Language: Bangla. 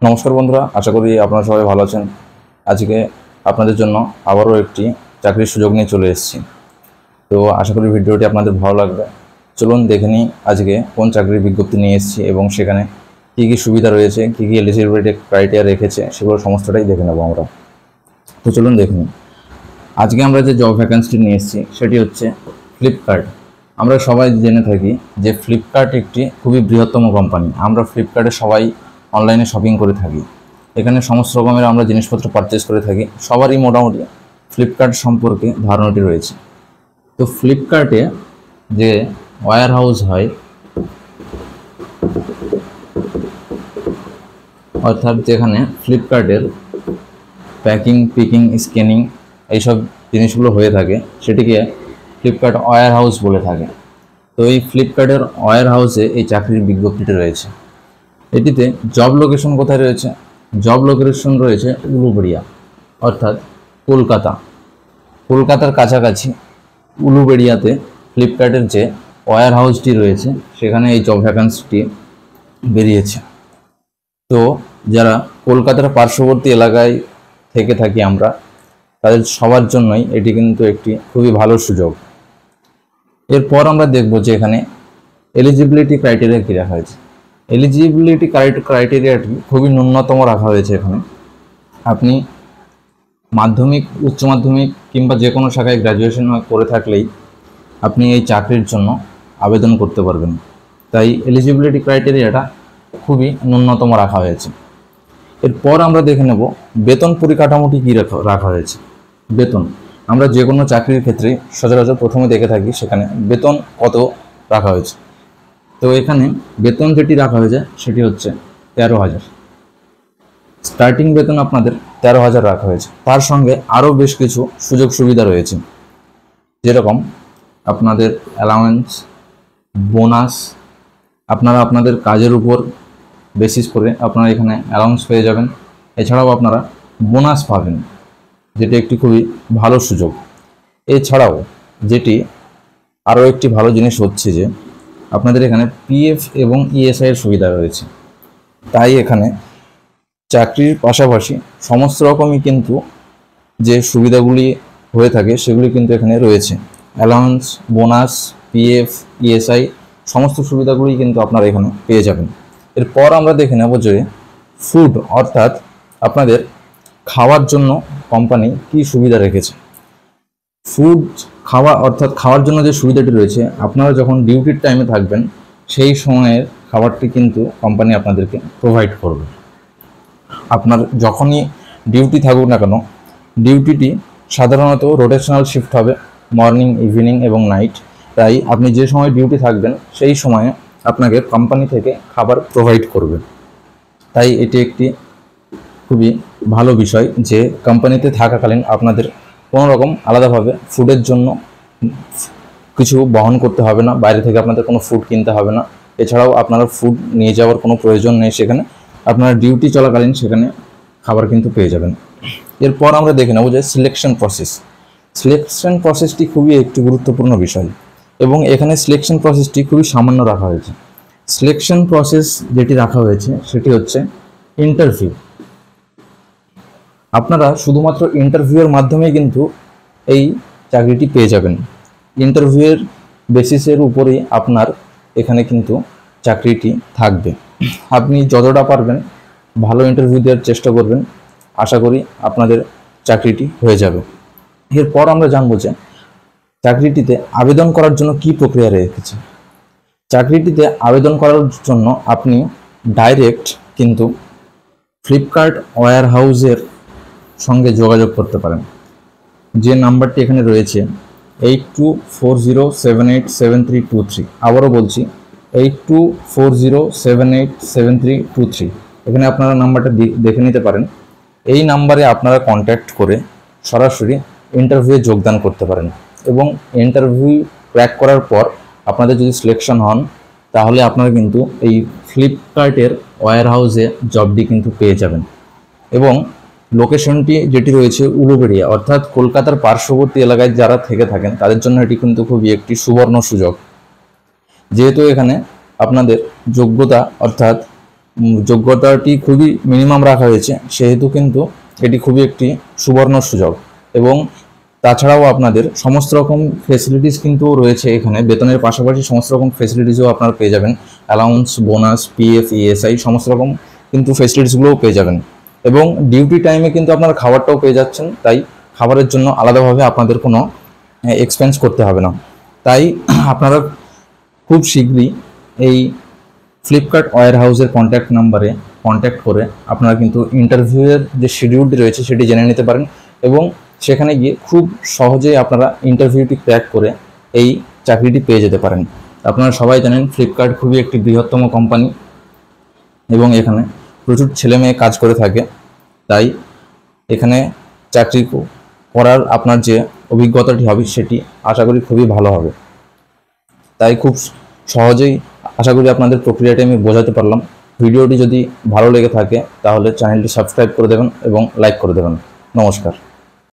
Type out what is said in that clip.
নমস্কার বন্ধুরা, আশা করি আপনারা সবাই ভালো আছেন। আজকে আপনাদের জন্য আবারও একটি চাকরির সুযোগ নিয়ে চলে এসেছি। তো আশা করি ভিডিওটি আপনাদের ভালো লাগবে। চলুন দেখে নিই আজকে কোন চাকরির বিজ্ঞপ্তি নিয়ে এসেছি এবং সেখানে কী কী সুবিধা রয়েছে, কী কী এলিজিবিলিটি ক্রাইটেরিয়া রেখেছে, সেগুলো সমস্তটাই দেখে নেব আমরা। তো চলুন দেখে নিই। আজকে আমরা যে জব ভ্যাকেন্সিটি নিয়ে এসেছি সেটি হচ্ছে ফ্লিপকার্ট। আমরা সবাই জেনে থাকি যে ফ্লিপকার্ট একটি খুবই বৃহত্তম কোম্পানি। আমরা ফ্লিপকার্টে সবাই অনলাইনে শপিং করে থাকি। এখানে সমস্ত রকমের আমরা জিনিসপত্র পারচেস করে থাকি। সবারই মোটামুটি ফ্লিপকার্ট সম্পর্কে ধারণাটি রয়েছে। তো ফ্লিপকার্টে যে ওয়্যার হাউস হয়, অর্থাৎ যেখানে ফ্লিপকার্টের প্যাকিং, পিকিং, স্ক্যানিং এইসব জিনিসগুলো হয়ে থাকে, সেটিকে ফ্লিপকার্ট ওয়্যার হাউস বলে থাকে। তো এই ফ্লিপকার্টের ওয়্যার হাউসে এই চাকরির বিজ্ঞপ্তিটি রয়েছে। এটিতে জব লোকেশন কোথায় রয়েছে? জব লোকেশন রয়েছে উলুবেড়িয়া, অর্থাৎ কলকাতার কাছাকাছি উলুবেড়িয়াতে ফ্লিপকার্টের যে ওয়্যার হাউসটি রয়েছে সেখানে এই জব ভ্যাকান্সিটি বেরিয়েছে। তো যারা কলকাতার পার্শ্ববর্তী এলাকায় থেকে থাকি আমরা, তাদের সবার জন্যই এটি কিন্তু একটি খুবই ভালো সুযোগ। এরপর আমরা দেখব যে এখানে এলিজিবিলিটি ক্রাইটেরিয়া কী রাখা হয়েছে। এলিজিবিলিটি ক্রাইটেরিয়াটি খুবই ন্যূনতম রাখা হয়েছে। এখানে আপনি মাধ্যমিক, উচ্চ মাধ্যমিক কিংবা যে কোনো শাখায় গ্র্যাজুয়েশন করে থাকলেই আপনি এই চাকরির জন্য আবেদন করতে পারবেন। তাই এলিজিবিলিটি ক্রাইটেরিয়াটা খুবই ন্যূনতম রাখা হয়েছে। এরপর আমরা দেখে নেব বেতন পরিকাঠামোটি কী রাখা হয়েছে। বেতন আমরা যে কোনো চাকরির ক্ষেত্রে সচরাচর প্রথমে দেখে থাকি সেখানে বেতন কত রাখা হয়েছে। তো এখানে বেতন যেটি রাখা হয়েছে সেটি হচ্ছে 13,000। স্টার্টিং বেতন আপনাদের 13,000 রাখা হয়েছে। তার সঙ্গে আরও বেশ কিছু সুযোগ সুবিধা রয়েছে, যেরকম আপনাদের অ্যালাউন্স, বোনাস। আপনারা আপনাদের কাজের উপর বেসিস করে আপনারা এখানে অ্যালাউন্স পেয়ে যাবেন। এছাড়াও আপনারা বোনাস পাবেন, যেটি একটি খুবই ভালো সুযোগ। এছাড়াও যেটি আরও একটি ভালো জিনিস হচ্ছে যে আপনাদের এখানে পিএফ এবং ইএসআই এর সুবিধা রয়েছে। তাই এখানে চাকরির পাশাপাশি সমস্ত রকমই কিন্তু যে সুবিধাগুলি হয়ে থাকে সেগুলি কিন্তু এখানে রয়েছে। অ্যালাউন্স, বোনাস, পিএফ, ইএসআই সমস্ত সুবিধাগুলি কিন্তু আপনারা এখানে পেয়ে যাবেন। এরপর আমরা দেখে নেব যে ফুড, অর্থাৎ আপনাদের খাওয়ার জন্য কোম্পানি কি সুবিধা রেখেছে। ফুড খাওয়া, অর্থাৎ খাওয়ার জন্য যে সুবিধাটি রয়েছে, আপনারা যখন ডিউটির টাইমে থাকবেন সেই সময়ের খাবারটি কিন্তু কোম্পানি আপনাদেরকে প্রোভাইড করবে। আপনার যখনই ডিউটি থাকুক না কেন, ডিউটিটি সাধারণত রোটেশনাল শিফট হবে, মর্নিং, ইভিনিং এবং নাইট। তাই আপনি যে সময় ডিউটি থাকবেন সেই সময়ে আপনাকে কোম্পানি থেকে খাবার প্রোভাইড করবে। তাই এটি একটি খুবই ভালো বিষয় যে কোম্পানিতে থাকাকালীন আপনাদের কোনো রকম আলাদাভাবে ফুডের জন্য কিছু বহন করতে হবে না, বাইরে থেকে আপনাদের কোনো ফুড কিনতে হবে না। এছাড়াও আপনারা ফুড নিয়ে যাওয়ার কোনো প্রয়োজন নেই। সেখানে আপনারা ডিউটি চলাকালীন সেখানে খাবার কিন্তু পেয়ে যাবেন। এরপর আমরা দেখে নেব যে সিলেকশন প্রসেসটি খুবই একটি গুরুত্বপূর্ণ বিষয় এবং এখানে সিলেকশন প্রসেসটি খুবই সামান্য রাখা হয়েছে। সিলেকশন প্রসেস যেটি রাখা হয়েছে সেটি হচ্ছে ইন্টারভিউ। আপনারা শুধুমাত্র ইন্টারভিউয়ের মাধ্যমেই কিন্তু এই চাকরিটি পেয়ে যাবেন। ইন্টারভিউয়ের বেসিসের উপরেই আপনার এখানে কিন্তু চাকরিটি থাকবে। আপনি যতটা পারবেন ভালো ইন্টারভিউ দেওয়ার চেষ্টা করবেন, আশা করি আপনাদের চাকরিটি হয়ে যাবে। এরপর আমরা জানবো যে চাকরিটিতে আবেদন করার জন্য কি প্রক্রিয়া রেখেছে। চাকরিটিতে আবেদন করার জন্য আপনি ডাইরেক্ট কিন্তু ফ্লিপকার্ট ওয়্যার হাউসের সঙ্গে যোগাযোগ করতে পারেন। যে নাম্বারটি এখানে রয়েছে 8240787323, আবারও বলছি 8240787323, এখানে আপনারা নাম্বারটা দেখে নিতে পারেন। এই নাম্বারে আপনারা কন্ট্যাক্ট করে সরাসরি ইন্টারভিউয়ে যোগদান করতে পারেন এবং ইন্টারভিউ ক্র্যাক করার পর আপনাদের যদি সিলেকশন হন তাহলে আপনারা কিন্তু এই ফ্লিপকার্টের ওয়্যার হাউসে জবটি কিন্তু পেয়ে যাবেন। এবং লোকেশনটি যেটি রয়েছে উলুবেড়িয়া, অর্থাৎ কলকাতার পার্শ্ববর্তী এলাকায় যারা থেকে থাকেন তাদের জন্য এটি কিন্তু খুবই একটি সুবর্ণ সুযোগ, যেহেতু এখানে আপনাদের যোগ্যতা অর্থাৎ যোগ্যতাটি খুবই মিনিমাম রাখা হয়েছে, সেহেতু কিন্তু এটি খুবই একটি সুবর্ণ সুযোগ। এবং তাছাড়াও আপনাদের সমস্ত রকম ফেসিলিটিস কিন্তু রয়েছে এখানে, বেতনের পাশাপাশি সমস্ত রকম ফেসিলিটিসও আপনারা পেয়ে যাবেন। অ্যালাউন্স, বোনাস, পিএফ, ইএসআই সমস্ত রকম কিন্তু ফেসিলিটিসগুলোও পেয়ে যাবেন। এবং ডিউটি টাইমে কিন্তু আপনারা খাবারটাও পেয়ে যাচ্ছেন, তাই খাবারের জন্য আলাদাভাবে আপনাদের কোনো এক্সপেন্স করতে হবে না। তাই আপনারা খুব শীঘ্রই এই ফ্লিপকার্ট ওয়্যার হাউসের কন্ট্যাক্ট নাম্বারে কন্ট্যাক্ট করে আপনারা কিন্তু ইন্টারভিউয়ের যে শিডিউলটি রয়েছে সেটি জেনে নিতে পারেন, এবং সেখানে গিয়ে খুব সহজেই আপনারা ইন্টারভিউটি ক্র্যাক করে এই চাকরিটি পেয়ে যেতে পারেন। আপনারা সবাই জানেন ফ্লিপকার্ট খুবই একটি বৃহত্তম কোম্পানি এবং এখানে প্রচুর ছেলে মেয়ে কাজ করে থাকে। তাই এখানে চাকরি করার আপনার যে অভিজ্ঞতাটি হবে সেটি আশা করি খুবই ভালো হবে। তাই খুব সহজেই আশা করি আপনাদের প্রক্রিয়াটি আমি বোঝাতে পারলাম। ভিডিওটি যদি ভালো লেগে থাকে তাহলে চ্যানেলটি সাবস্ক্রাইব করে দেবেন এবং লাইক করে দেবেন। নমস্কার।